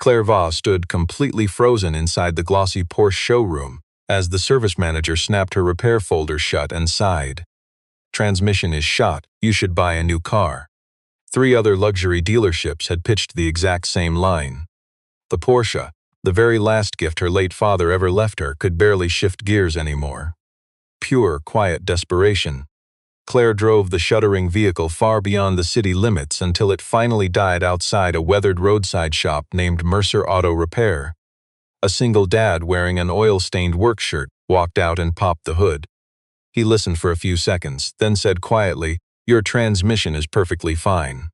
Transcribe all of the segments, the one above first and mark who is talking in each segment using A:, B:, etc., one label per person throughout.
A: Clare Vaugh stood completely frozen inside the glossy Porsche showroom as the service manager snapped her repair folder shut and sighed. "Transmission is shot, you should buy a new car." 3 other luxury dealerships had pitched the exact same line. The Porsche, the very last gift her late father ever left her, could barely shift gears anymore. Pure, quiet desperation. Claire drove the shuddering vehicle far beyond the city limits until it finally died outside a weathered roadside shop named Mercer Auto Repair. A single dad wearing an oil-stained work shirt walked out and popped the hood. He listened for a few seconds, then said quietly, "Your transmission is perfectly fine."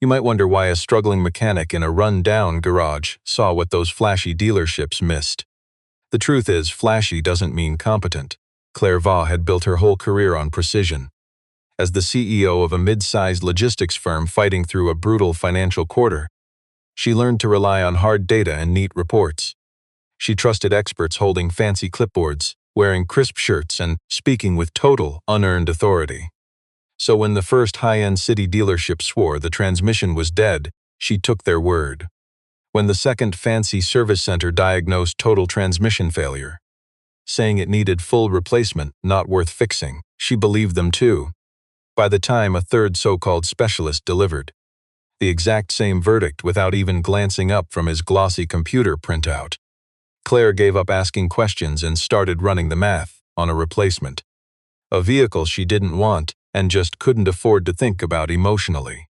A: You might wonder why a struggling mechanic in a run-down garage saw what those flashy dealerships missed. The truth is, flashy doesn't mean competent. Clare Vaugh had built her whole career on precision. As the CEO of a mid-sized logistics firm fighting through a brutal financial quarter, she learned to rely on hard data and neat reports. She trusted experts holding fancy clipboards, wearing crisp shirts, and speaking with total, unearned authority. So when the first high-end city dealership swore the transmission was dead, she took their word. When the second fancy service center diagnosed total transmission failure, saying it needed full replacement, not worth fixing, she believed them too. By the time a third so-called specialist delivered the exact same verdict without even glancing up from his glossy computer printout, Claire gave up asking questions and started running the math on a replacement. A vehicle she didn't want and just couldn't afford to think about emotionally.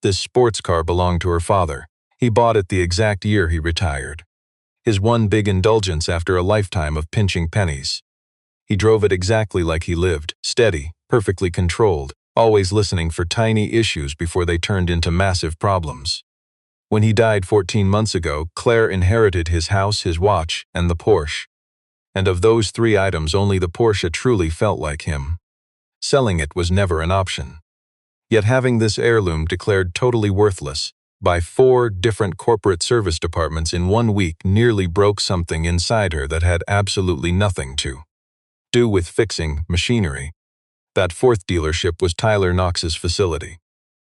A: This sports car belonged to her father. He bought it the exact year he retired. His one big indulgence after a lifetime of pinching pennies. He drove it exactly like he lived, steady, perfectly controlled, always listening for tiny issues before they turned into massive problems. When he died 14 months ago, Claire inherited his house, his watch, and the Porsche. And of those 3 items, only the Porsche truly felt like him. Selling it was never an option. Yet having this heirloom declared totally worthless by 4 different corporate service departments in 1 week nearly broke something inside her that had absolutely nothing to do with fixing machinery. That 4th dealership was Tyler Knox's facility.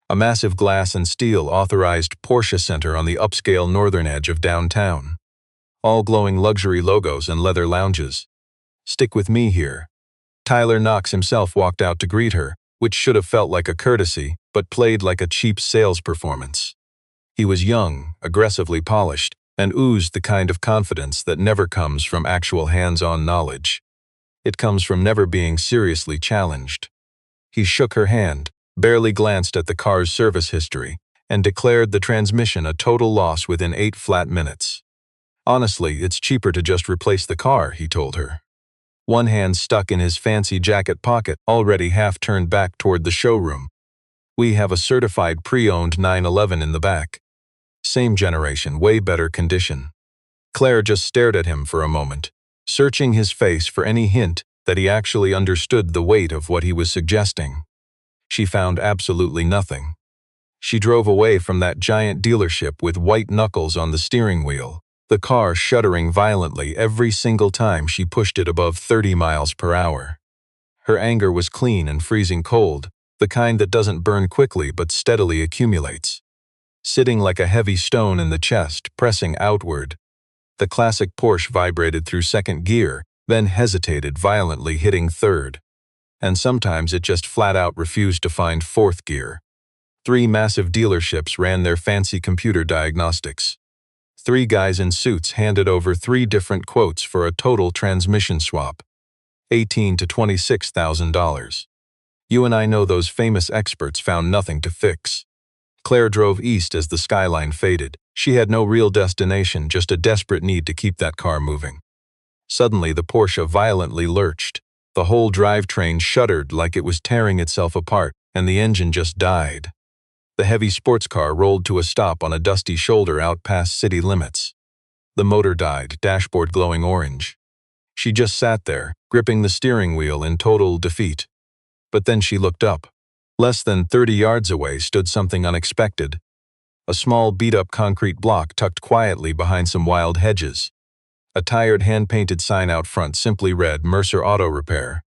A: A massive glass and steel authorized Porsche center on the upscale northern edge of downtown. All glowing luxury logos and leather lounges. "Stick with me here." Tyler Knox himself walked out to greet her, which should have felt like a courtesy, but played like a cheap sales performance. He was young, aggressively polished, and oozed the kind of confidence that never comes from actual hands-on knowledge. It comes from never being seriously challenged. He shook her hand, barely glanced at the car's service history, and declared the transmission a total loss within 8 flat minutes. "Honestly, it's cheaper to just replace the car," he told her. One hand stuck in his fancy jacket pocket, already half turned back toward the showroom. "We have a certified pre-owned 911 in the back. Same generation, way better condition." Claire just stared at him for a moment, searching his face for any hint that he actually understood the weight of what he was suggesting. She found absolutely nothing. She drove away from that giant dealership with white knuckles on the steering wheel, the car shuddering violently every single time she pushed it above 30 miles per hour. Her anger was clean and freezing cold, the kind that doesn't burn quickly but steadily accumulates. Sitting like a heavy stone in the chest, pressing outward. The classic Porsche vibrated through 2nd gear, then hesitated, violently hitting 3rd. And sometimes it just flat out refused to find 4th gear. 3 massive dealerships ran their fancy computer diagnostics. 3 guys in suits handed over 3 different quotes for a total transmission swap. $18,000 to $26,000. You and I know those famous experts found nothing to fix. Claire drove east as the skyline faded. She had no real destination, just a desperate need to keep that car moving. Suddenly the Porsche violently lurched. The whole drivetrain shuddered like it was tearing itself apart, and the engine just died. The heavy sports car rolled to a stop on a dusty shoulder out past city limits. The motor died, dashboard glowing orange. She just sat there, gripping the steering wheel in total defeat. But then she looked up. Less than 30 yards away stood something unexpected. A small beat-up concrete block tucked quietly behind some wild hedges. A tired hand-painted sign out front simply read Mercer Auto Repair.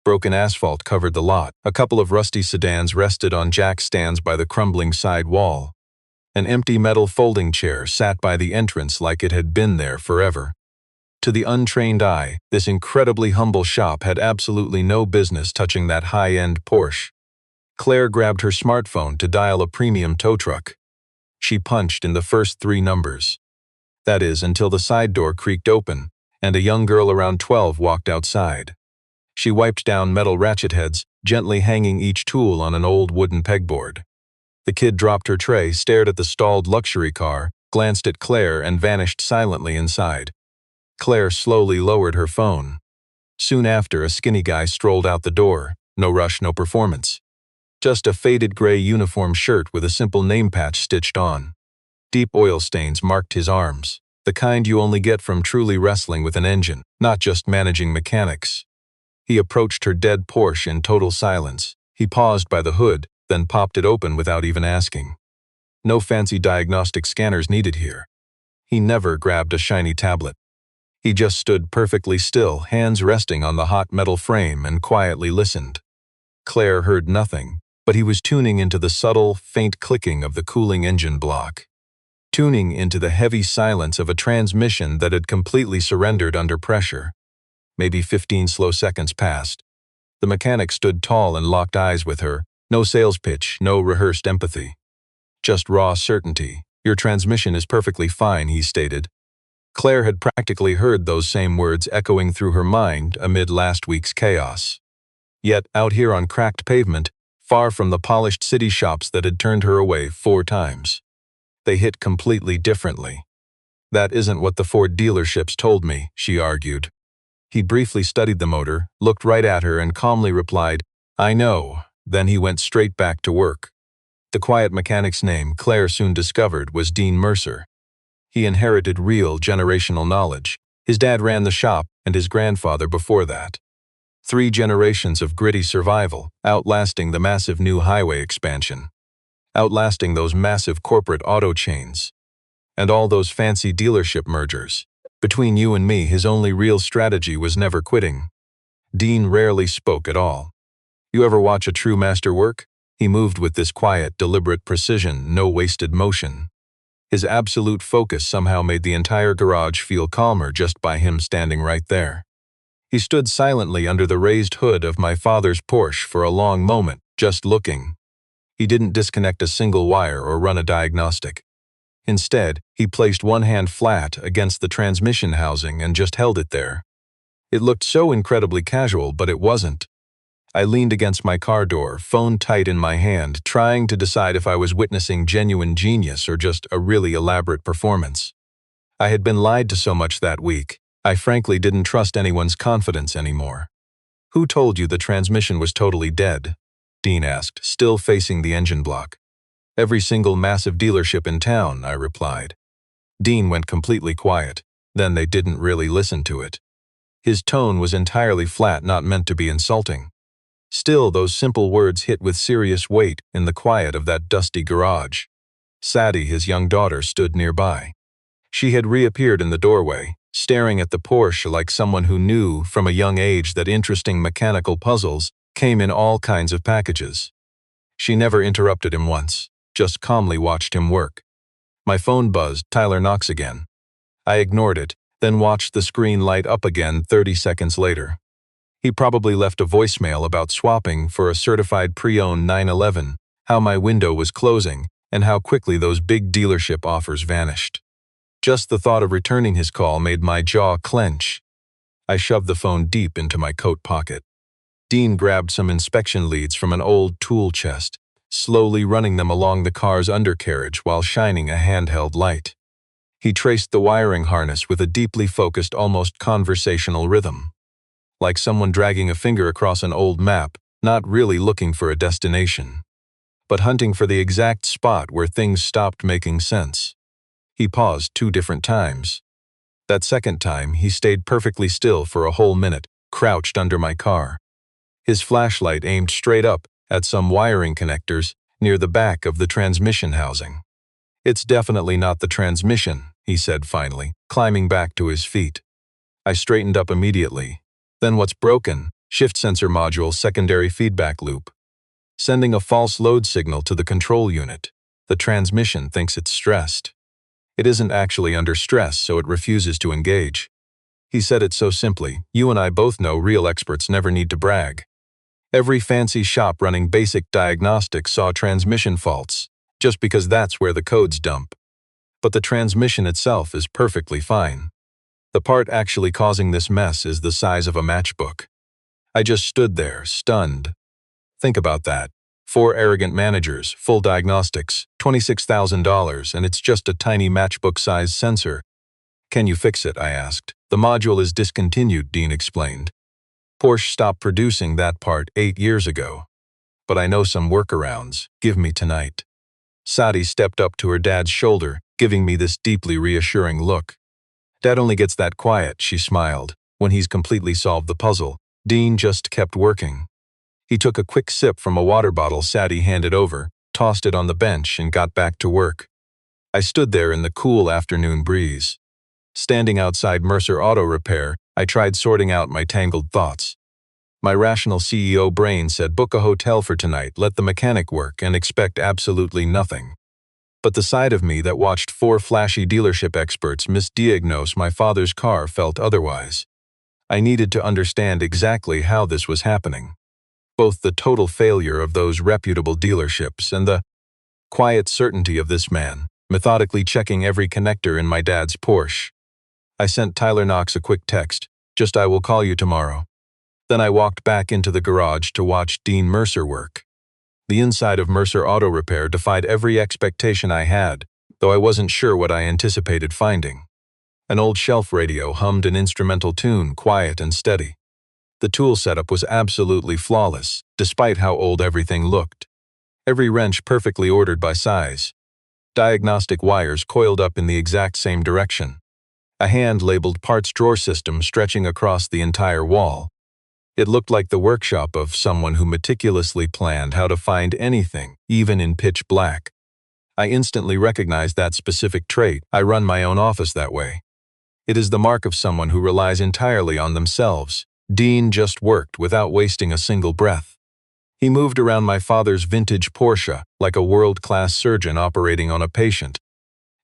A: Broken asphalt covered the lot. A couple of rusty sedans rested on jack stands by the crumbling side wall. An empty metal folding chair sat by the entrance like it had been there forever. To the untrained eye, this incredibly humble shop had absolutely no business touching that high-end Porsche. Claire grabbed her smartphone to dial a premium tow truck. She punched in the first 3 numbers. That is, until the side door creaked open, and a young girl around 12 walked outside. She wiped down metal ratchet heads, gently hanging each tool on an old wooden pegboard. The kid dropped her tray, stared at the stalled luxury car, glanced at Claire, and vanished silently inside. Claire slowly lowered her phone. Soon after, a skinny guy strolled out the door. No rush, no performance. Just a faded gray uniform shirt with a simple name patch stitched on. Deep oil stains marked his arms, the kind you only get from truly wrestling with an engine, not just managing mechanics. He approached her dead Porsche in total silence. He paused by the hood, then popped it open without even asking. No fancy diagnostic scanners needed here. He never grabbed a shiny tablet. He just stood perfectly still, hands resting on the hot metal frame, and quietly listened. Claire heard nothing, but he was tuning into the subtle, faint clicking of the cooling engine block. Tuning into the heavy silence of a transmission that had completely surrendered under pressure. Maybe 15 slow seconds passed. The mechanic stood tall and locked eyes with her. No sales pitch, no rehearsed empathy. Just raw certainty. "Your transmission is perfectly fine," he stated. Claire had practically heard those same words echoing through her mind amid last week's chaos. Yet, out here on cracked pavement, far from the polished city shops that had turned her away 4 times, they hit completely differently. "That isn't what the Ford dealerships told me," she argued. He briefly studied the motor, looked right at her, and calmly replied, "I know." Then he went straight back to work. The quiet mechanic's name, Claire soon discovered, was Dean Mercer. He inherited real generational knowledge. His dad ran the shop, and his grandfather before that. 3 generations of gritty survival, outlasting the massive new highway expansion. Outlasting those massive corporate auto chains. And all those fancy dealership mergers. Between you and me, his only real strategy was never quitting. Dean rarely spoke at all. You ever watch a true master work? He moved with this quiet, deliberate precision, no wasted motion. His absolute focus somehow made the entire garage feel calmer just by him standing right there. He stood silently under the raised hood of my father's Porsche for a long moment, just looking. He didn't disconnect a single wire or run a diagnostic. Instead, he placed one hand flat against the transmission housing and just held it there. It looked so incredibly casual, but it wasn't. I leaned against my car door, phone tight in my hand, trying to decide if I was witnessing genuine genius or just a really elaborate performance. I had been lied to so much that week, I frankly didn't trust anyone's confidence anymore. "Who told you the transmission was totally dead?" Dean asked, still facing the engine block. "Every single massive dealership in town," I replied. Dean went completely quiet. Then they didn't really listen to it. His tone was entirely flat, not meant to be insulting. Still, those simple words hit with serious weight in the quiet of that dusty garage. Sadie, his young daughter, stood nearby. She had reappeared in the doorway, staring at the Porsche like someone who knew from a young age that interesting mechanical puzzles came in all kinds of packages. She never interrupted him once, just calmly watched him work. My phone buzzed. Tyler Knox again. I ignored it, then watched the screen light up again 30 seconds later. He probably left a voicemail about swapping for a certified pre-owned 911, how my window was closing, and how quickly those big dealership offers vanished. Just the thought of returning his call made my jaw clench. I shoved the phone deep into my coat pocket. Dean grabbed some inspection leads from an old tool chest, slowly running them along the car's undercarriage while shining a handheld light. He traced the wiring harness with a deeply focused, almost conversational rhythm. Like someone dragging a finger across an old map, not really looking for a destination, but hunting for the exact spot where things stopped making sense. He paused 2 different times. That second time, he stayed perfectly still for a whole minute, crouched under my car. His flashlight aimed straight up at some wiring connectors near the back of the transmission housing. "It's definitely not the transmission," he said finally, climbing back to his feet. I straightened up immediately. "Then what's broken?" "Shift sensor module secondary feedback loop. Sending a false load signal to the control unit." The transmission thinks it's stressed. It isn't actually under stress, so it refuses to engage. He said it so simply, you and I both know real experts never need to brag. Every fancy shop running basic diagnostics saw transmission faults, just because that's where the codes dump. But the transmission itself is perfectly fine. The part actually causing this mess is the size of a matchbook. I just stood there, stunned. Think about that. 4 arrogant managers, full diagnostics, $26,000, and it's just a tiny matchbook-sized sensor. Can you fix it? I asked. The module is discontinued, Dean explained. Porsche stopped producing that part 8 years ago. But I know some workarounds. Give me tonight. Sadie stepped up to her dad's shoulder, giving me this deeply reassuring look. Dad only gets that quiet, she smiled, when he's completely solved the puzzle. Dean just kept working. He took a quick sip from a water bottle Sadie handed over, tossed it on the bench, and got back to work. I stood there in the cool afternoon breeze. Standing outside Mercer Auto Repair, I tried sorting out my tangled thoughts. My rational CEO brain said book a hotel for tonight, let the mechanic work, and expect absolutely nothing. But the side of me that watched 4 flashy dealership experts misdiagnose my father's car felt otherwise. I needed to understand exactly how this was happening. Both the total failure of those reputable dealerships and the quiet certainty of this man, methodically checking every connector in my dad's Porsche. I sent Tyler Knox a quick text, just I will call you tomorrow. Then I walked back into the garage to watch Dean Mercer work. The inside of Mercer Auto Repair defied every expectation I had, though I wasn't sure what I anticipated finding. An old shelf radio hummed an instrumental tune, quiet and steady. The tool setup was absolutely flawless, despite how old everything looked. Every wrench perfectly ordered by size. Diagnostic wires coiled up in the exact same direction. A hand-labeled parts drawer system stretching across the entire wall. It looked like the workshop of someone who meticulously planned how to find anything, even in pitch black. I instantly recognized that specific trait. I run my own office that way. It is the mark of someone who relies entirely on themselves. Dean just worked without wasting a single breath. He moved around my father's vintage Porsche like a world-class surgeon operating on a patient.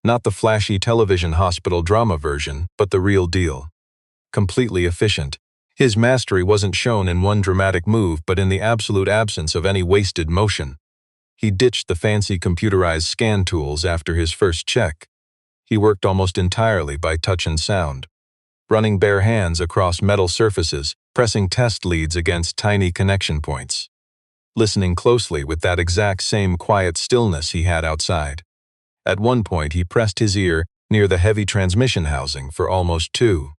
A: Not the flashy television hospital drama version, but the real deal. Completely efficient. His mastery wasn't shown in one dramatic move, but in the absolute absence of any wasted motion. He ditched the fancy computerized scan tools after his first check. He worked almost entirely by touch and sound, running bare hands across metal surfaces, pressing test leads against tiny connection points, listening closely with that exact same quiet stillness he had outside. At one point, he pressed his ear near the heavy transmission housing for almost 2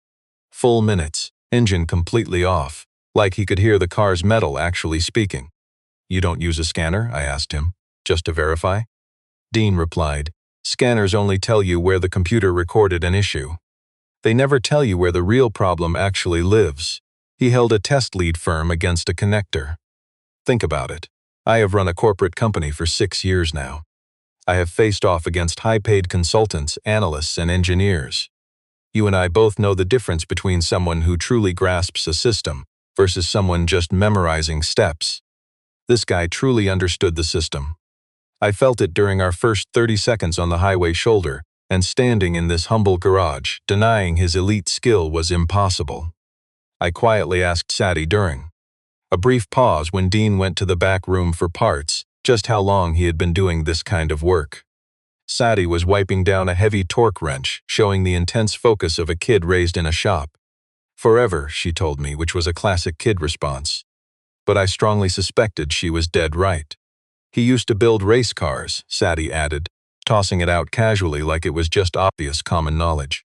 A: full minutes, engine completely off, like he could hear the car's metal actually speaking. You don't use a scanner? I asked him, just to verify. Dean replied, scanners only tell you where the computer recorded an issue. They never tell you where the real problem actually lives. He held a test lead firm against a connector. Think about it. I have run a corporate company for 6 years now. I have faced off against high-paid consultants, analysts, and engineers. You and I both know the difference between someone who truly grasps a system versus someone just memorizing steps. This guy truly understood the system. I felt it during our first 30 seconds on the highway shoulder, and standing in this humble garage, denying his elite skill was impossible. I quietly asked Sadie during a brief pause when Dean went to the back room for parts, just how long he had been doing this kind of work. Sadie was wiping down a heavy torque wrench, showing the intense focus of a kid raised in a shop. Forever, she told me, which was a classic kid response. But I strongly suspected she was dead right. He used to build race cars, Sadie added, tossing it out casually like it was just obvious common knowledge.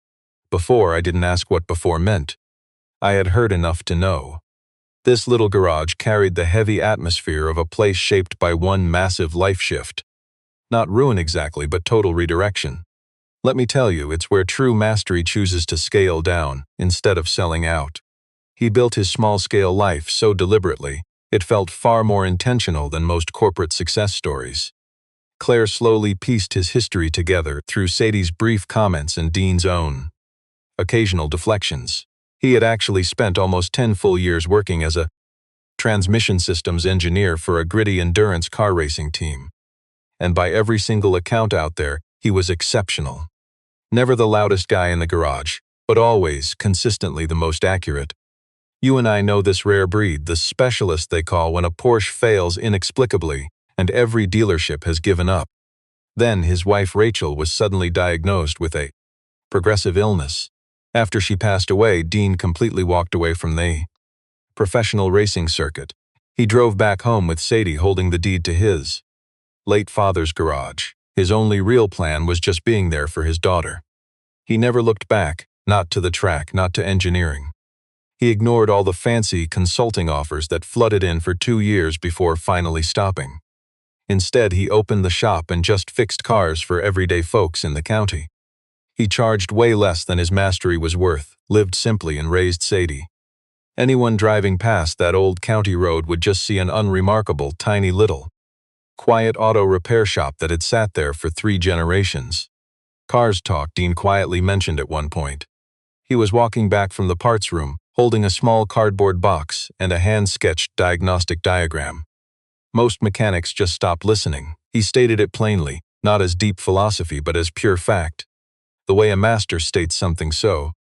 A: Before, I didn't ask what before meant. I had heard enough to know. This little garage carried the heavy atmosphere of a place shaped by one massive life shift. Not ruin exactly, but total redirection. Let me tell you, it's where true mastery chooses to scale down, instead of selling out. He built his small-scale life so deliberately, it felt far more intentional than most corporate success stories. Claire slowly pieced his history together through Sadie's brief comments and Dean's own occasional deflections. He had actually spent almost 10 full years working as a transmission systems engineer for a gritty endurance car racing team. and by every single account out there, he was exceptional. Never the loudest guy in the garage, but always, consistently the most accurate. You and I know this rare breed, the specialist they call when a Porsche fails inexplicably, and every dealership has given up. Then his wife Rachel was suddenly diagnosed with a progressive illness. After she passed away, Dean completely walked away from the professional racing circuit. He drove back home with Sadie holding the deed to his late father's garage. His only real plan was just being there for his daughter. He never looked back, not to the track, not to engineering. He ignored all the fancy consulting offers that flooded in for 2 years before finally stopping. Instead, he opened the shop and just fixed cars for everyday folks in the county. He charged way less than his mastery was worth, lived simply, and raised Sadie. Anyone driving past that old county road would just see an unremarkable, tiny little, quiet auto repair shop that had sat there for 3 generations. Cars talk, Dean quietly mentioned at one point. He was walking back from the parts room, holding a small cardboard box and a hand-sketched diagnostic diagram. Most mechanics just stopped listening. He stated it plainly, not as deep philosophy but as pure fact. The way a master states something so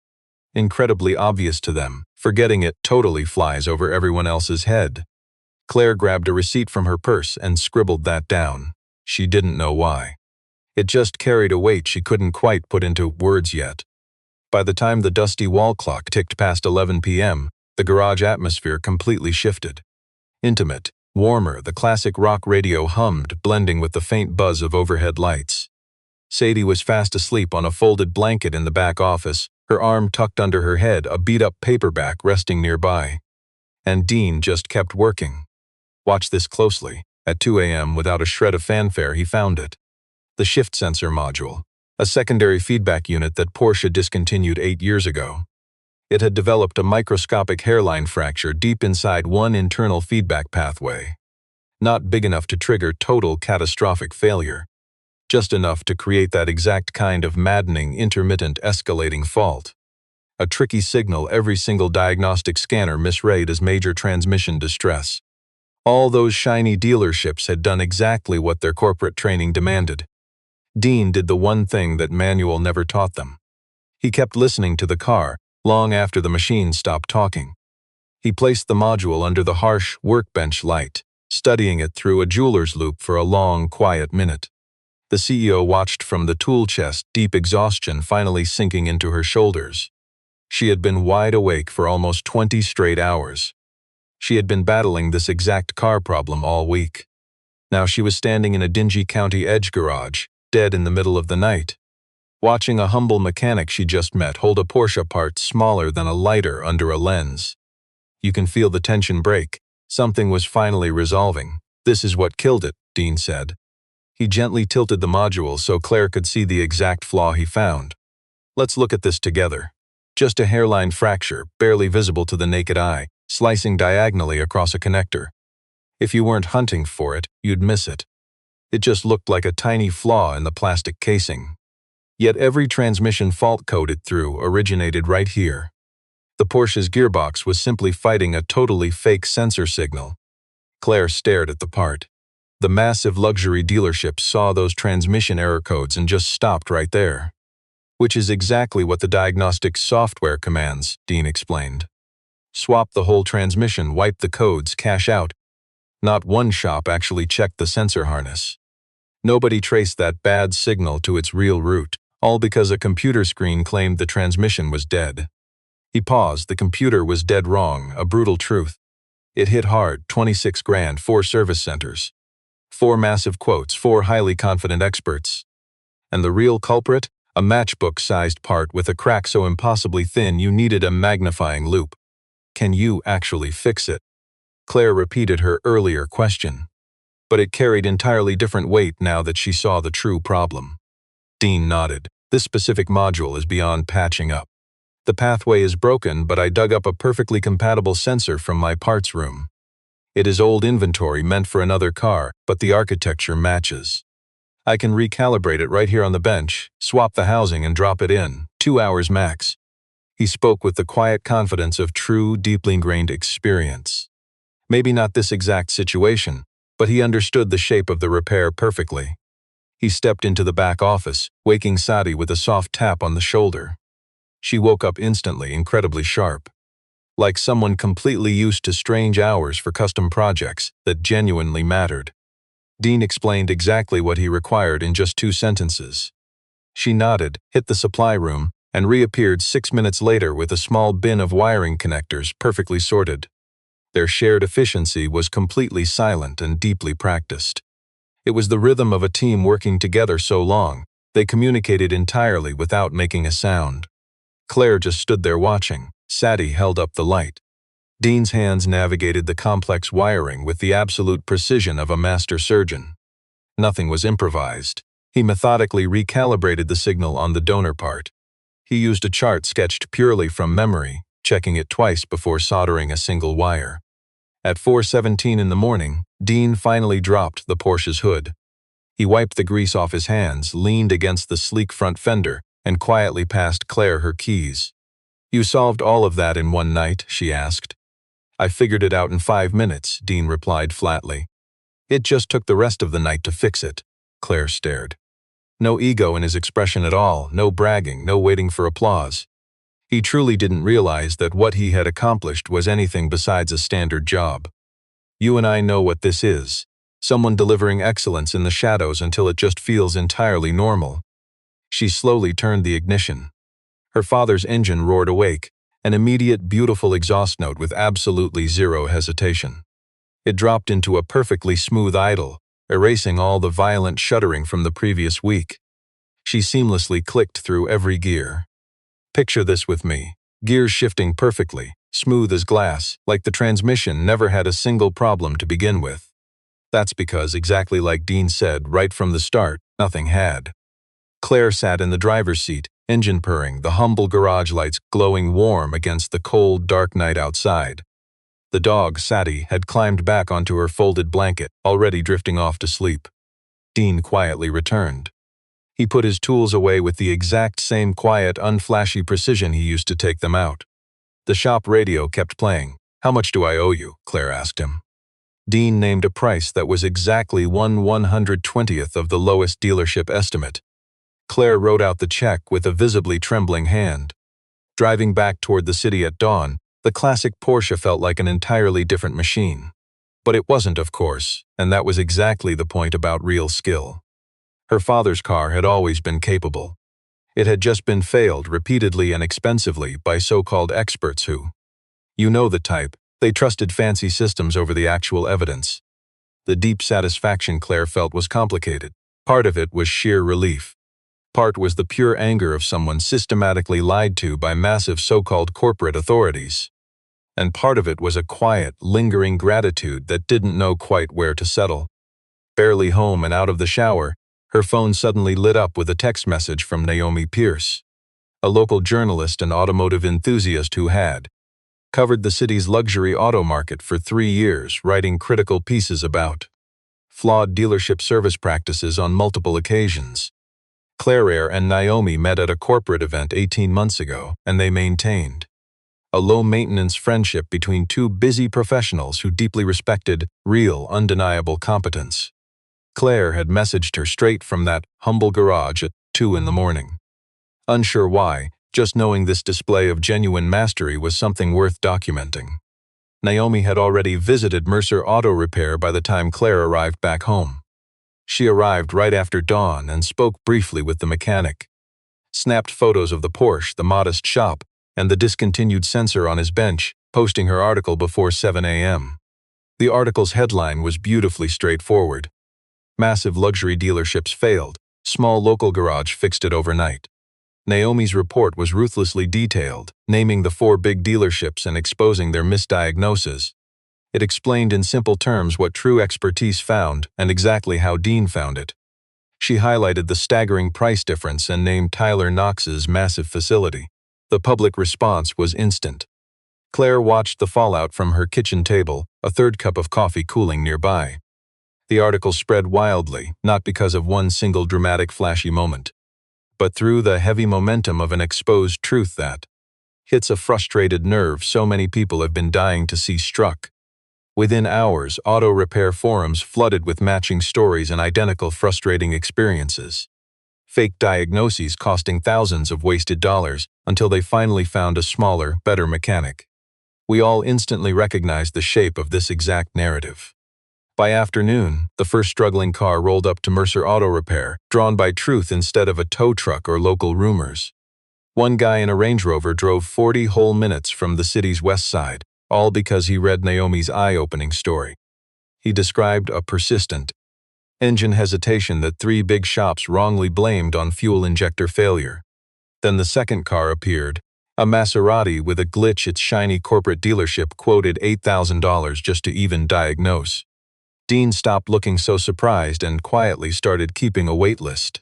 A: incredibly obvious to them, forgetting it totally flies over everyone else's head. Claire grabbed a receipt from her purse and scribbled that down. She didn't know why. It just carried a weight she couldn't quite put into words yet. By the time the dusty wall clock ticked past 11 p.m., the garage atmosphere completely shifted. Intimate, warmer, the classic rock radio hummed, blending with the faint buzz of overhead lights. Sadie was fast asleep on a folded blanket in the back office, her arm tucked under her head, a beat-up paperback resting nearby. And Dean just kept working. Watch this closely. At 2 a.m., without a shred of fanfare, he found it. The shift sensor module, a secondary feedback unit that Porsche discontinued 8 years ago. It had developed a microscopic hairline fracture deep inside one internal feedback pathway. Not big enough to trigger total catastrophic failure. Just enough to create that exact kind of maddening, intermittent, escalating fault. A tricky signal every single diagnostic scanner misread as major transmission distress. All those shiny dealerships had done exactly what their corporate training demanded. Dean did the one thing that manual never taught them. He kept listening to the car, long after the machine stopped talking. He placed the module under the harsh workbench light, studying it through a jeweler's loupe for a long, quiet minute. The CEO watched from the tool chest, deep exhaustion finally sinking into her shoulders. She had been wide awake for almost 20 straight hours. She had been battling this exact car problem all week. Now she was standing in a dingy county edge garage, dead in the middle of the night, watching a humble mechanic she just met hold a Porsche part smaller than a lighter under a lens. You can feel the tension break. Something was finally resolving. This is what killed it, Dean said. He gently tilted the module so Claire could see the exact flaw he found. Let's look at this together. Just a hairline fracture, barely visible to the naked eye, slicing diagonally across a connector. If you weren't hunting for it, you'd miss it. It just looked like a tiny flaw in the plastic casing. Yet every transmission fault code it through originated right here. The Porsche's gearbox was simply fighting a totally fake sensor signal. Claire stared at the part. The massive luxury dealerships saw those transmission error codes and just stopped right there. Which is exactly what the diagnostic software commands, Dean explained. Swap the whole transmission, wipe the codes, cash out. Not one shop actually checked the sensor harness. Nobody traced that bad signal to its real root, all because a computer screen claimed the transmission was dead. He paused. The computer was dead wrong, a brutal truth. It hit hard, 26 grand, 4 service centers. 4 massive quotes, 4 highly confident experts. And the real culprit? A matchbook-sized part with a crack so impossibly thin you needed a magnifying loupe. Can you actually fix it? Claire repeated her earlier question. But it carried entirely different weight now that she saw the true problem. Dean nodded. This specific module is beyond patching up. The pathway is broken, but I dug up a perfectly compatible sensor from my parts room. It is old inventory meant for another car, but the architecture matches. I can recalibrate it right here on the bench, swap the housing and drop it in, 2 hours max. He spoke with the quiet confidence of true, deeply ingrained experience. Maybe not this exact situation, but he understood the shape of the repair perfectly. He stepped into the back office, waking Sadie with a soft tap on the shoulder. She woke up instantly, incredibly sharp. Like someone completely used to strange hours for custom projects that genuinely mattered. Dean explained exactly what he required in just 2 sentences. She nodded, hit the supply room, and reappeared 6 minutes later with a small bin of wiring connectors perfectly sorted. Their shared efficiency was completely silent and deeply practiced. It was the rhythm of a team working together so long, they communicated entirely without making a sound. Claire just stood there watching. Sadie held up the light. Dean's hands navigated the complex wiring with the absolute precision of a master surgeon. Nothing was improvised. He methodically recalibrated the signal on the donor part. He used a chart sketched purely from memory, checking it twice before soldering a single wire. At 4:17 in the morning, Dean finally dropped the Porsche's hood. He wiped the grease off his hands, leaned against the sleek front fender, and quietly passed Claire her keys. "You solved all of that in one night?" she asked. "I figured it out in 5 minutes," Dean replied flatly. "It just took the rest of the night to fix it." Claire stared. No ego in his expression at all, no bragging, no waiting for applause. He truly didn't realize that what he had accomplished was anything besides a standard job. "You and I know what this is. Someone delivering excellence in the shadows until it just feels entirely normal." She slowly turned the ignition. Her father's engine roared awake, an immediate, beautiful exhaust note with absolutely zero hesitation. It dropped into a perfectly smooth idle, erasing all the violent shuddering from the previous week. She seamlessly clicked through every gear. Picture this with me. Gears shifting perfectly, smooth as glass, like the transmission never had a single problem to begin with. That's because, exactly like Dean said right from the start, nothing had. Claire sat in the driver's seat, engine purring, the humble garage lights glowing warm against the cold, dark night outside. The dog, Sadie, had climbed back onto her folded blanket, already drifting off to sleep. Dean quietly returned. He put his tools away with the exact same quiet, unflashy precision he used to take them out. The shop radio kept playing. "How much do I owe you?" Claire asked him. Dean named a price that was exactly 1/120th of the lowest dealership estimate. Claire wrote out the check with a visibly trembling hand. Driving back toward the city at dawn, the classic Porsche felt like an entirely different machine. But it wasn't, of course, and that was exactly the point about real skill. Her father's car had always been capable. It had just been failed repeatedly and expensively by so-called experts who, you know the type, they trusted fancy systems over the actual evidence. The deep satisfaction Claire felt was complicated. Part of it was sheer relief. Part was the pure anger of someone systematically lied to by massive so-called corporate authorities. And part of it was a quiet, lingering gratitude that didn't know quite where to settle. Barely home and out of the shower, her phone suddenly lit up with a text message from Naomi Pierce, a local journalist and automotive enthusiast who had covered the city's luxury auto market for 3 years, writing critical pieces about flawed dealership service practices on multiple occasions. Claire and Naomi met at a corporate event 18 months ago, and they maintained a low-maintenance friendship between 2 busy professionals who deeply respected real, undeniable competence. Claire had messaged her straight from that humble garage at 2 in the morning. Unsure why, just knowing this display of genuine mastery was something worth documenting. Naomi had already visited Mercer Auto Repair by the time Claire arrived back home. She arrived right after dawn and spoke briefly with the mechanic. Snapped photos of the Porsche, the modest shop, and the discontinued sensor on his bench, posting her article before 7 a.m. The article's headline was beautifully straightforward. Massive luxury dealerships failed. Small local garage fixed it overnight. Naomi's report was ruthlessly detailed, naming the 4 big dealerships and exposing their misdiagnosis. It explained in simple terms what true expertise found and exactly how Dean found it. She highlighted the staggering price difference and named Tyler Knox's massive facility. The public response was instant. Claire watched the fallout from her kitchen table, a 3rd cup of coffee cooling nearby. The article spread wildly, not because of one single dramatic flashy moment, but through the heavy momentum of an exposed truth that hits a frustrated nerve so many people have been dying to see struck. Within hours, auto repair forums flooded with matching stories and identical frustrating experiences. Fake diagnoses costing thousands of wasted dollars until they finally found a smaller, better mechanic. We all instantly recognized the shape of this exact narrative. By afternoon, the first struggling car rolled up to Mercer Auto Repair, drawn by truth instead of a tow truck or local rumors. One guy in a Range Rover drove 40 whole minutes from the city's west side, all because he read Naomi's eye-opening story. He described a persistent engine hesitation that 3 big shops wrongly blamed on fuel injector failure. Then the second car appeared, a Maserati with a glitch its shiny corporate dealership quoted $8,000 just to even diagnose. Dean stopped looking so surprised and quietly started keeping a wait list.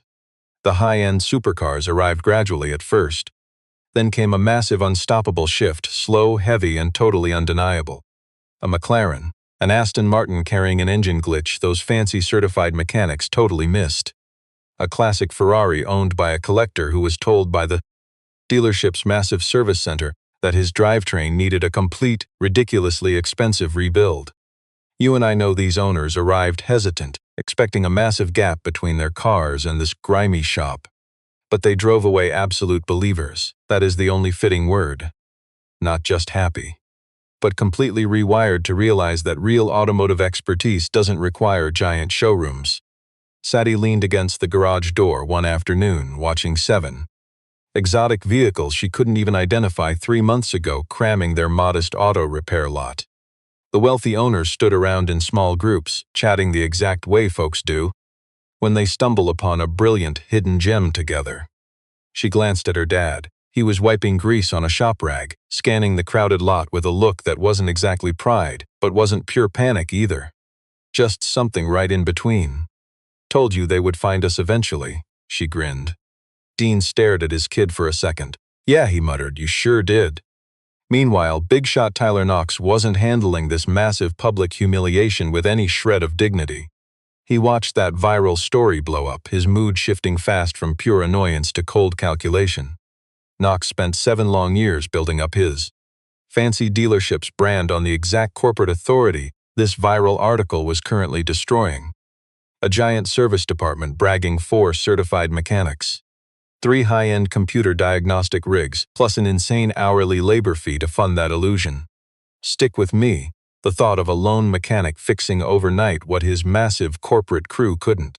A: The high-end supercars arrived gradually at first. Then came a massive unstoppable shift, slow, heavy, and totally undeniable. A McLaren, an Aston Martin carrying an engine glitch those fancy certified mechanics totally missed. A classic Ferrari owned by a collector who was told by the dealership's massive service center that his drivetrain needed a complete, ridiculously expensive rebuild. You and I know these owners arrived hesitant, expecting a massive gap between their cars and this grimy shop. But they drove away absolute believers. That is the only fitting word. Not just happy, but completely rewired to realize that real automotive expertise doesn't require giant showrooms. Sadie leaned against the garage door one afternoon, watching 7 exotic vehicles she couldn't even identify 3 months ago cramming their modest auto repair lot. The wealthy owners stood around in small groups, chatting the exact way folks do when they stumble upon a brilliant hidden gem together. She glanced at her dad. He was wiping grease on a shop rag, scanning the crowded lot with a look that wasn't exactly pride, but wasn't pure panic either. Just something right in between. Told you they would find us eventually, she grinned. Dean stared at his kid for a second. Yeah, he muttered, you sure did. Meanwhile, big shot Tyler Knox wasn't handling this massive public humiliation with any shred of dignity. He watched that viral story blow up, his mood shifting fast from pure annoyance to cold calculation. Knox spent 7 long years building up his fancy dealership's brand on the exact corporate authority this viral article was currently destroying. A giant service department bragging 4 certified mechanics. 3 high-end computer diagnostic rigs, plus an insane hourly labor fee to fund that illusion. Stick with me, the thought of a lone mechanic fixing overnight what his massive corporate crew couldn't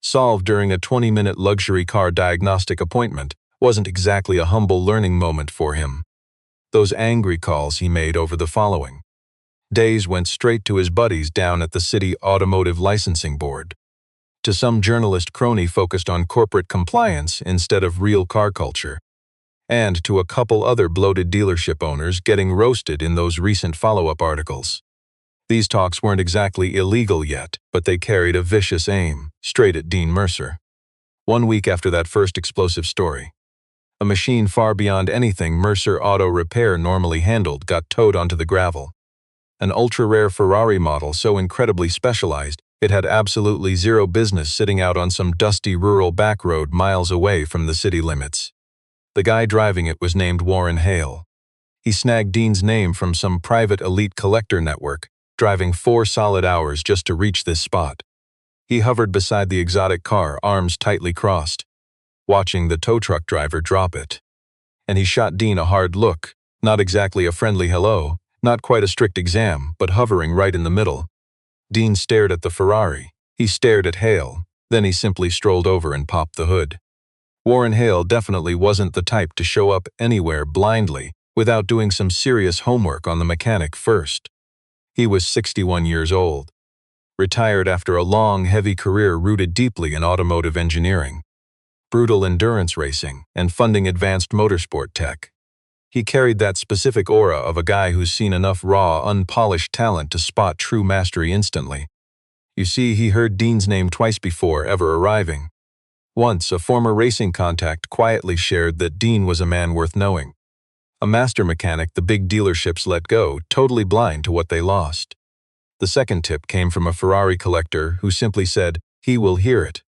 A: solve during a 20-minute luxury car diagnostic appointment wasn't exactly a humble learning moment for him. Those angry calls he made over the following days went straight to his buddies down at the city automotive licensing board. To some journalist crony focused on corporate compliance instead of real car culture, and to a couple other bloated dealership owners getting roasted in those recent follow-up articles. These talks weren't exactly illegal yet, but they carried a vicious aim, straight at Dean Mercer. 1 week after that first explosive story, a machine far beyond anything Mercer Auto Repair normally handled got towed onto the gravel. An ultra-rare Ferrari model so incredibly specialized, it had absolutely zero business sitting out on some dusty rural back road miles away from the city limits. The guy driving it was named Warren Hale. He snagged Dean's name from some private elite collector network, driving 4 solid hours just to reach this spot. He hovered beside the exotic car, arms tightly crossed, watching the tow truck driver drop it. And he shot Dean a hard look, not exactly a friendly hello, not quite a strict exam, but hovering right in the middle. Dean stared at the Ferrari. He stared at Hale. Then he simply strolled over and popped the hood. Warren Hale definitely wasn't the type to show up anywhere blindly without doing some serious homework on the mechanic first. He was 61 years old, retired after a long, heavy career rooted deeply in automotive engineering, brutal endurance racing, and funding advanced motorsport tech. He carried that specific aura of a guy who's seen enough raw, unpolished talent to spot true mastery instantly. You see, he heard Dean's name twice before ever arriving. Once, a former racing contact quietly shared that Dean was a man worth knowing. A master mechanic the big dealerships let go, totally blind to what they lost. The second tip came from a Ferrari collector who simply said, "He will hear it."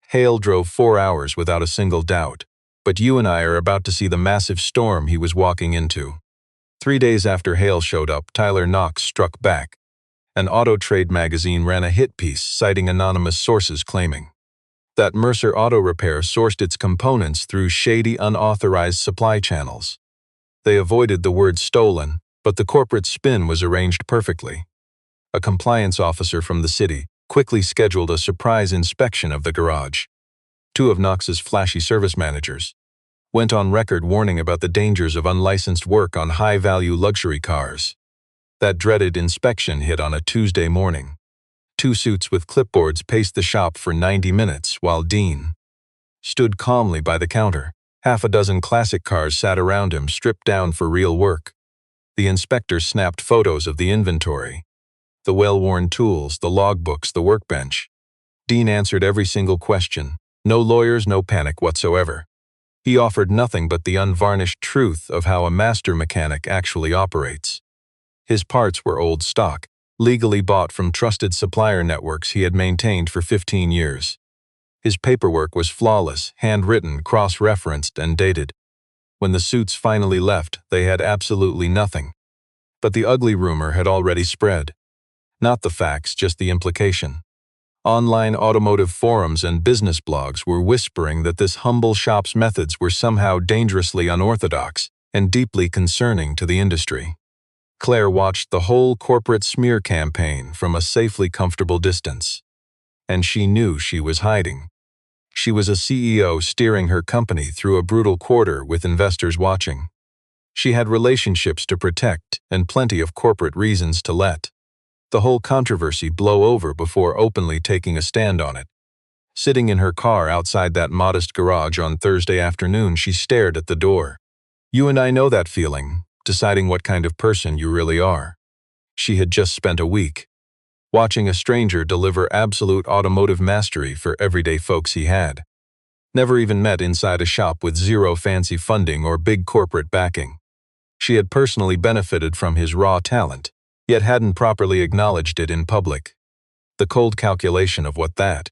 A: Hale drove 4 hours without a single doubt. But you and I are about to see the massive storm he was walking into. 3 days after Hale showed up, Tyler Knox struck back. An auto trade magazine ran a hit piece citing anonymous sources claiming that Mercer Auto Repair sourced its components through shady, unauthorized supply channels. They avoided the word stolen, but the corporate spin was arranged perfectly. A compliance officer from the city quickly scheduled a surprise inspection of the garage. Two of Knox's flashy service managers went on record warning about the dangers of unlicensed work on high-value luxury cars. That dreaded inspection hit on a Tuesday morning. Two suits with clipboards paced the shop for 90 minutes while Dean stood calmly by the counter. Half a dozen classic cars sat around him, stripped down for real work. The inspector snapped photos of the inventory, the well-worn tools, the logbooks, the workbench. Dean answered every single question. No lawyers, no panic whatsoever. He offered nothing but the unvarnished truth of how a master mechanic actually operates. His parts were old stock, legally bought from trusted supplier networks he had maintained for 15 years. His paperwork was flawless, handwritten, cross-referenced, and dated. When the suits finally left, they had absolutely nothing. But the ugly rumor had already spread. Not the facts, just the implication. Online automotive forums and business blogs were whispering that this humble shop's methods were somehow dangerously unorthodox and deeply concerning to the industry. Clare watched the whole corporate smear campaign from a safely comfortable distance. And she knew she was hiding. She was a CEO steering her company through a brutal quarter with investors watching. She had relationships to protect and plenty of corporate reasons to let the whole controversy blow over before openly taking a stand on it. Sitting in her car outside that modest garage on Thursday afternoon, she stared at the door. You and I know that feeling, deciding what kind of person you really are. She had just spent a week watching a stranger deliver absolute automotive mastery for everyday folks he had never even met inside a shop with zero fancy funding or big corporate backing. She had personally benefited from his raw talent, yet hadn't properly acknowledged it in public. The cold calculation of what that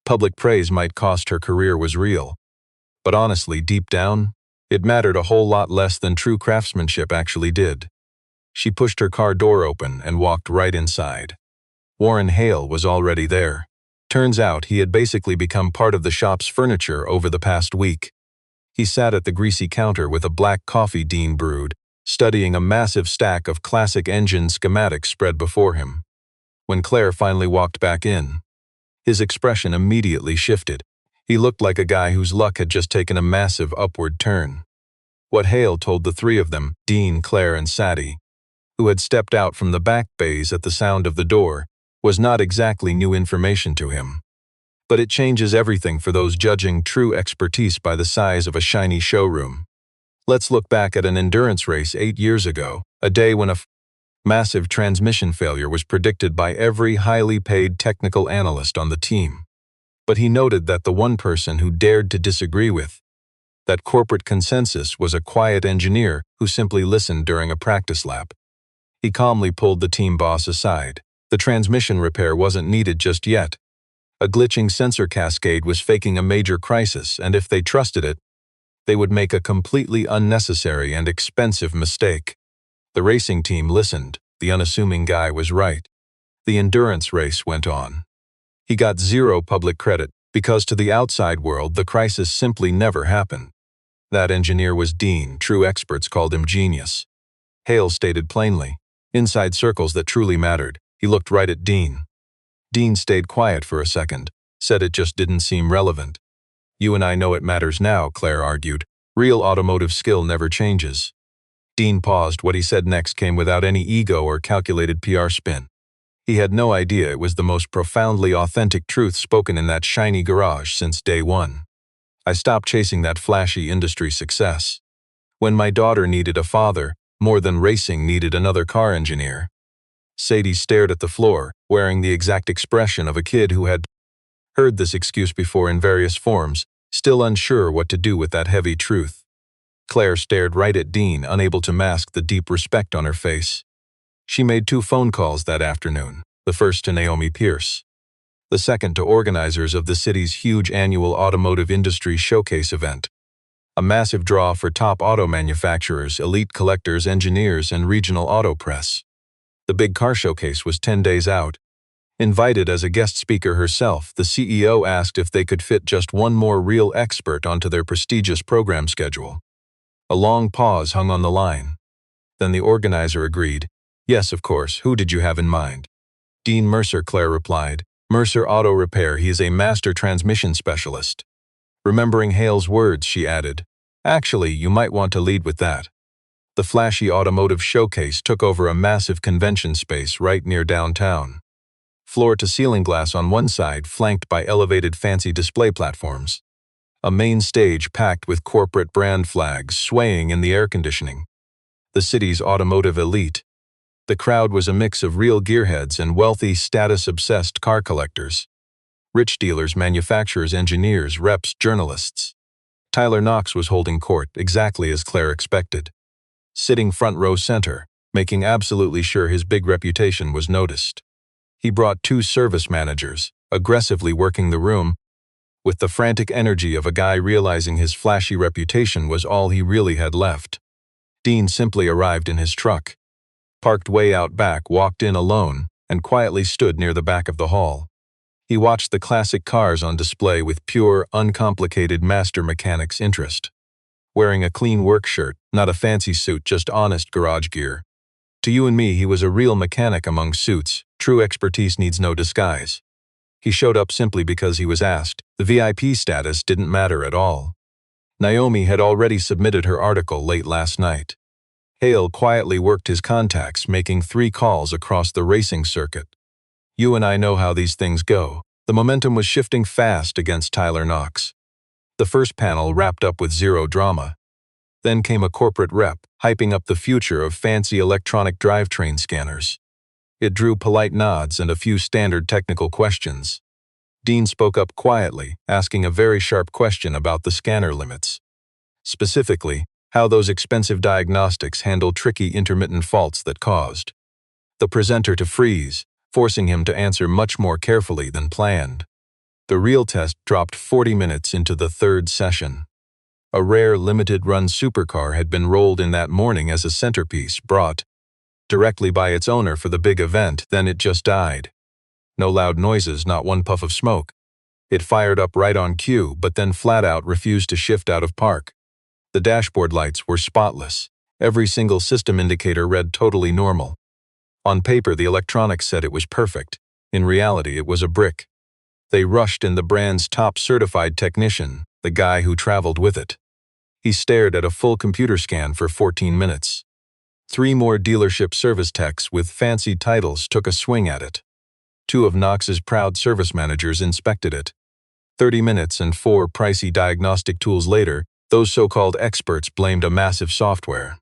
A: public praise might cost her career was real. But honestly, deep down, it mattered a whole lot less than true craftsmanship actually did. She pushed her car door open and walked right inside. Warren Hale was already there. Turns out he had basically become part of the shop's furniture over the past week. He sat at the greasy counter with a black coffee Dean brewed, studying a massive stack of classic engine schematics spread before him. When Clare finally walked back in, his expression immediately shifted. He looked like a guy whose luck had just taken a massive upward turn. What Hale told the three of them, Dean, Clare, and Sadie, who had stepped out from the back bays at the sound of the door, was not exactly new information to him. But it changes everything for those judging true expertise by the size of a shiny showroom. Let's look back at an endurance race 8 years ago, a day when a massive transmission failure was predicted by every highly paid technical analyst on the team. But he noted that the one person who dared to disagree with that corporate consensus was a quiet engineer who simply listened during a practice lap. He calmly pulled the team boss aside. The transmission repair wasn't needed just yet. A glitching sensor cascade was faking a major crisis, and if they trusted it, they would make a completely unnecessary and expensive mistake. The racing team listened. The unassuming guy was right. The endurance race went on. He got zero public credit because to the outside world the crisis simply never happened. That engineer was Dean. True experts called him genius. Hale stated plainly. Inside circles that truly mattered. He looked right at Dean. Dean stayed quiet for a second, said it just didn't seem relevant. You and I know it matters now, Clare argued. Real automotive skill never changes. Dean paused. What he said next came without any ego or calculated PR spin. He had no idea it was the most profoundly authentic truth spoken in that shiny garage since day one. I stopped chasing that flashy industry success. When my daughter needed a father, more than racing needed another car engineer. Sadie stared at the floor, wearing the exact expression of a kid who had heard this excuse before in various forms, still unsure what to do with that heavy truth. Clare stared right at Dean, unable to mask the deep respect on her face. She made 2 phone calls that afternoon, the first to Naomi Pierce, the second to organizers of the city's huge annual automotive industry showcase event, a massive draw for top auto manufacturers, elite collectors, engineers, and regional auto press. The big car showcase was 10 days out. Invited as a guest speaker herself, the CEO asked if they could fit just one more real expert onto their prestigious program schedule. A long pause hung on the line. Then the organizer agreed. Yes, of course, who did you have in mind? Dean Mercer, Claire replied. Mercer Auto Repair, he is a master transmission specialist. Remembering Hale's words, she added, actually, you might want to lead with that. The flashy automotive showcase took over a massive convention space right near downtown. Floor-to-ceiling glass on one side, flanked by elevated fancy display platforms. A main stage packed with corporate brand flags swaying in the air conditioning. The city's automotive elite. The crowd was a mix of real gearheads and wealthy, status-obsessed car collectors. Rich dealers, manufacturers, engineers, reps, journalists. Tyler Knox was holding court, exactly as Claire expected. Sitting front row center, making absolutely sure his big reputation was noticed. He brought 2 service managers, aggressively working the room, with the frantic energy of a guy realizing his flashy reputation was all he really had left. Dean simply arrived in his truck, parked way out back, walked in alone, and quietly stood near the back of the hall. He watched the classic cars on display with pure, uncomplicated master mechanic's interest. Wearing a clean work shirt, not a fancy suit, just honest garage gear. To you and me, he was a real mechanic among suits. True expertise needs no disguise. He showed up simply because he was asked. The VIP status didn't matter at all. Naomi had already submitted her article late last night. Hale quietly worked his contacts, making 3 calls across the racing circuit. You and I know how these things go. The momentum was shifting fast against Tyler Knox. The first panel wrapped up with zero drama. Then came a corporate rep, hyping up the future of fancy electronic drivetrain scanners. It drew polite nods and a few standard technical questions. Dean spoke up quietly, asking a very sharp question about the scanner limits. Specifically, how those expensive diagnostics handle tricky intermittent faults that caused the presenter to freeze, forcing him to answer much more carefully than planned. The real test dropped 40 minutes into the 3rd session. A rare limited-run supercar had been rolled in that morning as a centerpiece, brought directly by its owner for the big event, then it just died. No loud noises, not one puff of smoke. It fired up right on cue, but then flat-out refused to shift out of park. The dashboard lights were spotless. Every single system indicator read totally normal. On paper, the electronics said it was perfect. In reality, it was a brick. They rushed in the brand's top certified technician, the guy who traveled with it. He stared at a full computer scan for 14 minutes. 3 more dealership service techs with fancy titles took a swing at it. 2 of Knox's proud service managers inspected it. 30 minutes and 4 pricey diagnostic tools later, those so-called experts blamed a massive software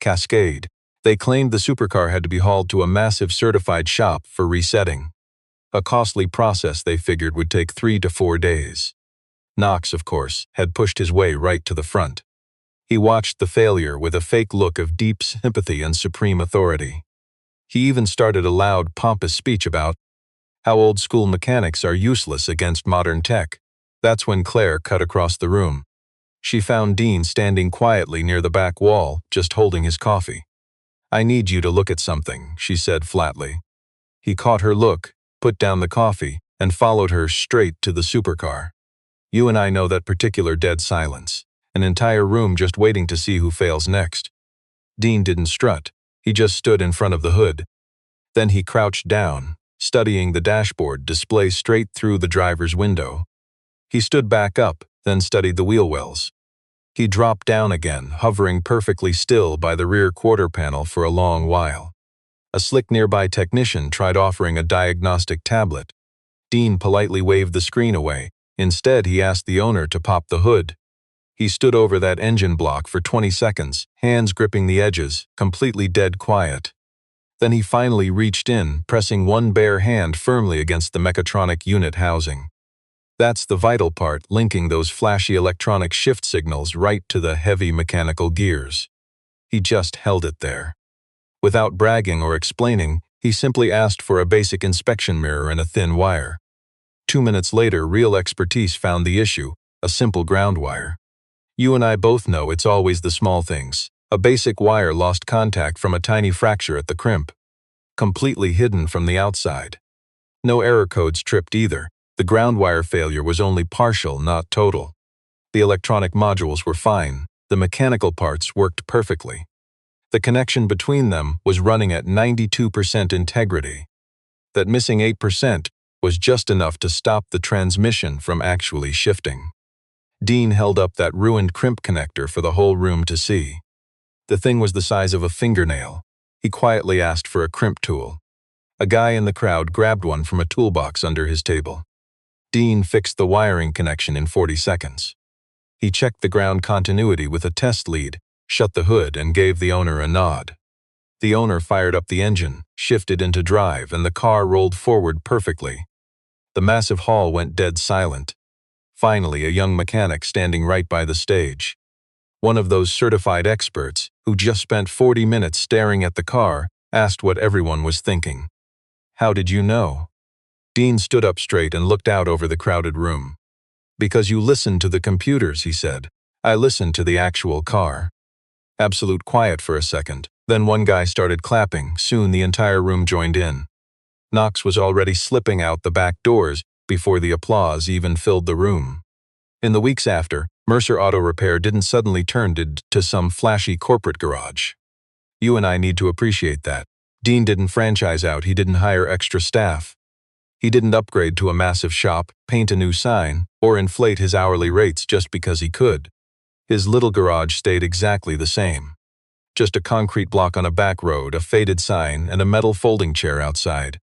A: cascade. They claimed the supercar had to be hauled to a massive certified shop for resetting. A costly process they figured would take 3 to 4 days. Knox, of course, had pushed his way right to the front. He watched the failure with a fake look of deep sympathy and supreme authority. He even started a loud, pompous speech about how old-school mechanics are useless against modern tech. That's when Claire cut across the room. She found Dean standing quietly near the back wall, just holding his coffee. I need you to look at something, she said flatly. He caught her look, put down the coffee, and followed her straight to the supercar. You and I know that particular dead silence. An entire room just waiting to see who fails next. Dean didn't strut. He just stood in front of the hood. Then he crouched down, studying the dashboard display straight through the driver's window. He stood back up, then studied the wheel wells. He dropped down again, hovering perfectly still by the rear quarter panel for a long while. A slick nearby technician tried offering a diagnostic tablet. Dean politely waved the screen away. Instead, he asked the owner to pop the hood. He stood over that engine block for 20 seconds, hands gripping the edges, completely dead quiet. Then he finally reached in, pressing one bare hand firmly against the mechatronic unit housing. That's the vital part, linking those flashy electronic shift signals right to the heavy mechanical gears. He just held it there. Without bragging or explaining, he simply asked for a basic inspection mirror and a thin wire. 2 minutes later, real expertise found the issue, a simple ground wire. You and I both know it's always the small things. A basic wire lost contact from a tiny fracture at the crimp. completely hidden from the outside. No error codes tripped either. The ground wire failure was only partial, not total. The electronic modules were fine. The mechanical parts worked perfectly. The connection between them was running at 92% integrity. That missing 8% was just enough to stop the transmission from actually shifting. Dean held up that ruined crimp connector for the whole room to see. The thing was the size of a fingernail. He quietly asked for a crimp tool. A guy in the crowd grabbed one from a toolbox under his table. Dean fixed the wiring connection in 40 seconds. He checked the ground continuity with a test lead, shut the hood, and gave the owner a nod. The owner fired up the engine, shifted into drive, and the car rolled forward perfectly. The massive hall went dead silent. Finally, a young mechanic standing right by the stage. One of those certified experts, who just spent 40 minutes staring at the car, asked what everyone was thinking. "How did you know?" Dean stood up straight and looked out over the crowded room. "Because you listened to the computers," he said. "I listened to the actual car." Absolute quiet for a second. Then one guy started clapping. Soon the entire room joined in. Knox was already slipping out the back doors before the applause even filled the room. In the weeks after, Mercer Auto Repair didn't suddenly turn to some flashy corporate garage. You and I need to appreciate that. Dean didn't franchise out, he didn't hire extra staff. He didn't upgrade to a massive shop, paint a new sign, or inflate his hourly rates just because he could. His little garage stayed exactly the same. Just a concrete block on a back road, a faded sign, and a metal folding chair outside.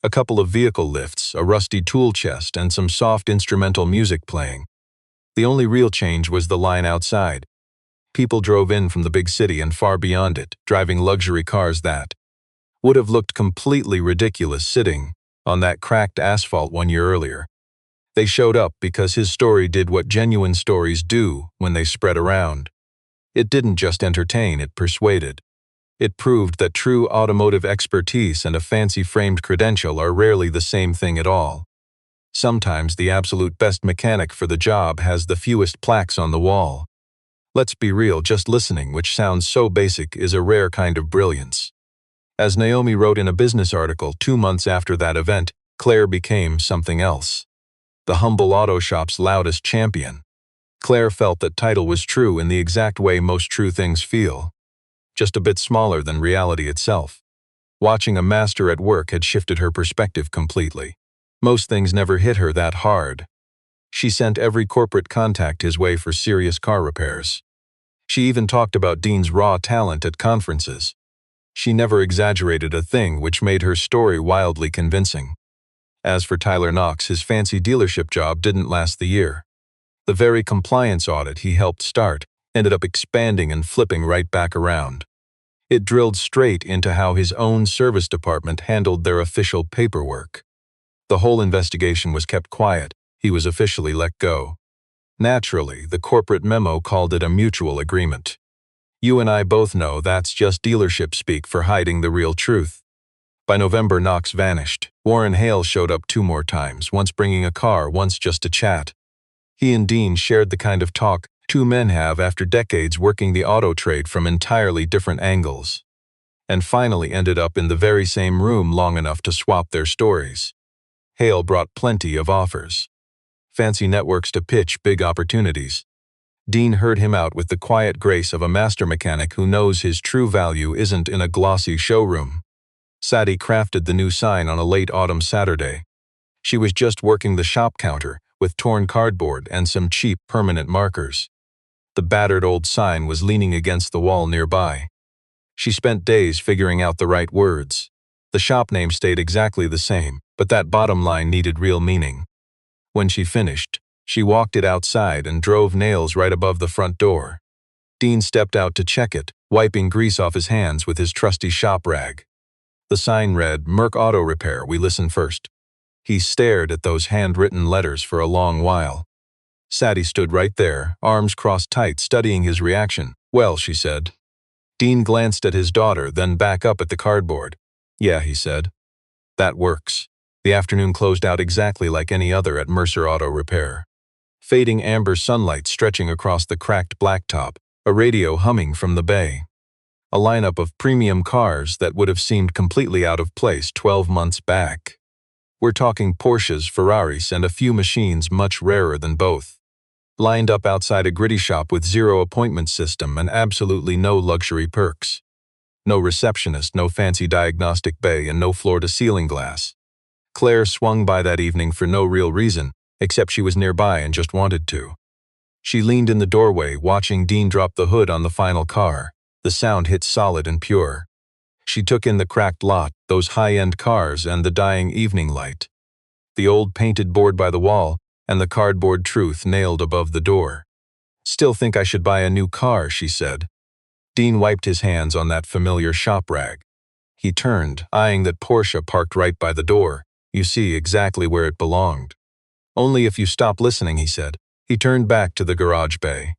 A: A couple of vehicle lifts, a rusty tool chest, and some soft instrumental music playing. The only real change was the line outside. People drove in from the big city and far beyond it, driving luxury cars that would have looked completely ridiculous sitting on that cracked asphalt 1 year earlier. They showed up because his story did what genuine stories do when they spread around. It didn't just entertain, it persuaded. It proved that true automotive expertise and a fancy framed credential are rarely the same thing at all. Sometimes the absolute best mechanic for the job has the fewest plaques on the wall. Let's be real, just listening, which sounds so basic, is a rare kind of brilliance. As Naomi wrote in a business article 2 months after that event, Clare became something else. The humble auto shop's loudest champion. Clare felt that title was true in the exact way most true things feel. Just a bit smaller than reality itself. Watching a master at work had shifted her perspective completely. Most things never hit her that hard. She sent every corporate contact his way for serious car repairs. She even talked about Dean's raw talent at conferences. She never exaggerated a thing, which made her story wildly convincing. As for Tyler Knox, his fancy dealership job didn't last the year. The very compliance audit he helped start ended up expanding and flipping right back around. It drilled straight into how his own service department handled their official paperwork. The whole investigation was kept quiet. He was officially let go. Naturally, the corporate memo called it a mutual agreement. You and I both know that's just dealership speak for hiding the real truth. By November, Knox vanished. Warren Hale showed up 2 more times, once bringing a car, once just to chat. He and Dean shared the kind of talk 2 men have after decades working the auto trade from entirely different angles, and finally ended up in the very same room long enough to swap their stories. Hale brought plenty of offers. Fancy networks to pitch big opportunities. Dean heard him out with the quiet grace of a master mechanic who knows his true value isn't in a glossy showroom. Sadie crafted the new sign on a late autumn Saturday. She was just working the shop counter with torn cardboard and some cheap permanent markers. The battered old sign was leaning against the wall nearby. She spent days figuring out the right words. The shop name stayed exactly the same, but that bottom line needed real meaning. When she finished, she walked it outside and drove nails right above the front door. Dean stepped out to check it, wiping grease off his hands with his trusty shop rag. The sign read, "Merc Auto Repair, we listen first." He stared at those handwritten letters for a long while. Sadie stood right there, arms crossed tight, studying his reaction. "Well," she said. Dean glanced at his daughter, then back up at the cardboard. "Yeah," he said. "That works." The afternoon closed out exactly like any other at Mercer Auto Repair. Fading amber sunlight stretching across the cracked blacktop, a radio humming from the bay. a lineup of premium cars that would have seemed completely out of place 12 months back. We're talking Porsches, Ferraris, and a few machines much rarer than both. Lined up outside a gritty shop with zero appointment system and absolutely no luxury perks. No receptionist, no fancy diagnostic bay, and no floor-to-ceiling glass. Claire swung by that evening for no real reason, except she was nearby and just wanted to. She leaned in the doorway, watching Dean drop the hood on the final car. The sound hit solid and pure. She took in the cracked lot, those high-end cars, and the dying evening light. The old painted board by the wall, and the cardboard truth nailed above the door. "Still think I should buy a new car," she said. Dean wiped his hands on that familiar shop rag. He turned, eyeing that Porsche parked right by the door. "You see exactly where it belonged." "Only if you stop listening," he said. He turned back to the garage bay.